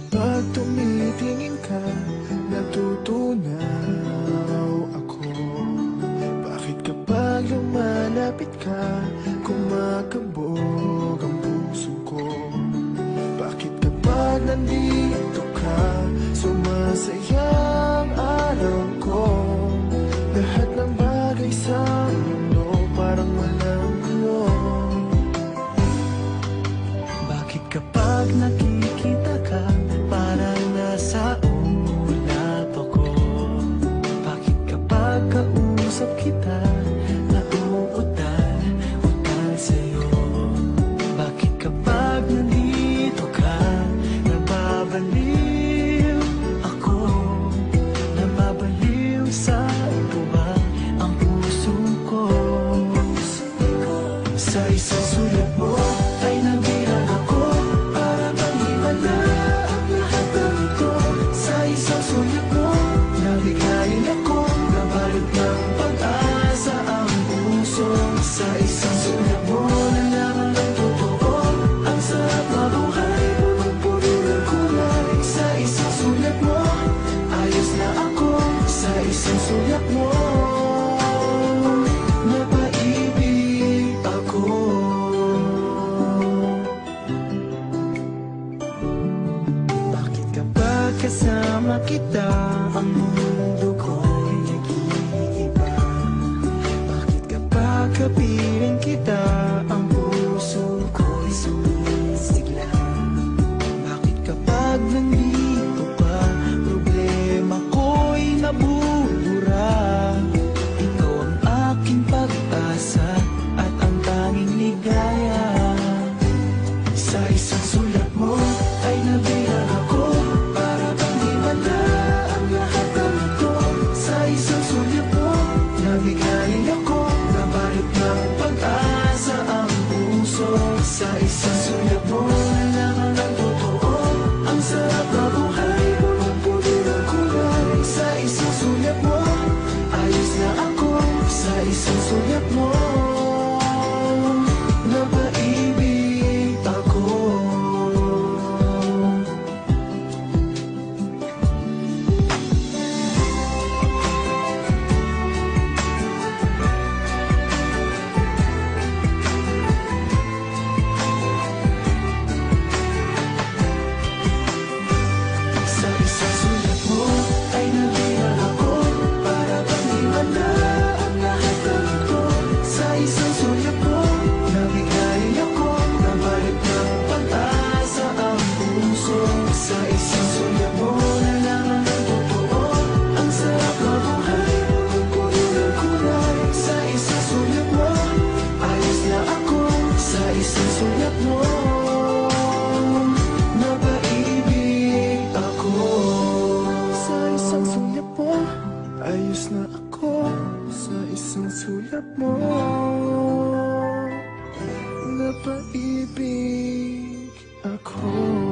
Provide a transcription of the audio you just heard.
Kapag tumitingin ka, natutunaw ako. Bakit kapag lumalapit ka, kumakabog ang puso ko? Bakit kapag nandito ka, sumasaya ang araw ko? Lahat ng bagay sa mundo parang walang gulo. Bakit kapag nakikita ka, parang nasa ulap ako? Bakit kapag kausap kita, nauutal sa'yo? Bakit kapag nandito ka, nababaliw ako? Nababaliw sa tuwa ang puso ko. Sa isang sulat mo ay nabilang ako, para bang himala ang lahat ng ito. Sa isang sulat mo, nabigayin ako, nabalot ng pag-asa ang puso. Sa isang sulat mo, nalaman ng totoo, ang sarap mabuhay, punong-puno ng kulay. Sa isang sulat mo, ayos na ako. Sa isang sulat mo, napaibig ako. Bakit kapag kasama kita, ang mundo ko'y nag-iiba? Bakit kapag kapiling kita, ang puso ko'y sumisigla? Bakit kapag nandito ka, problema ko'y nabubura? Ikaw ang aking pag-asa at ang tanging ligaya. Sa isang sulat mo ay nabilang ako, para bang himala ang lahat ng ito. Sa isang sulat mo, nabigayin ako, nabalot ng pag-asa ang puso. Sa isang sulat mo, nalaman ng totoo, ang sarap na buhay, punong-puno ng kulay. Sa isang sulat mo, ayos na ako. Sa isang sulat mo, napaibig ako. Sa isang sulat mo ay nabilang ako, para bang himala ang lahat ng ito. Sa isang sulat mo, nabigayin ako, nabalot ng pag-asa ang puso. Sa isang sulat mo, nalaman ng totoo, ang sarap na buhay, punong-puno ng kulay. Sa isang sulat mo, ayos na ako. Sa isang sulat mo, napaibig ako. Sa isang sulat mo, ayos na ako. Sa isang sulat mo, napaibig ako.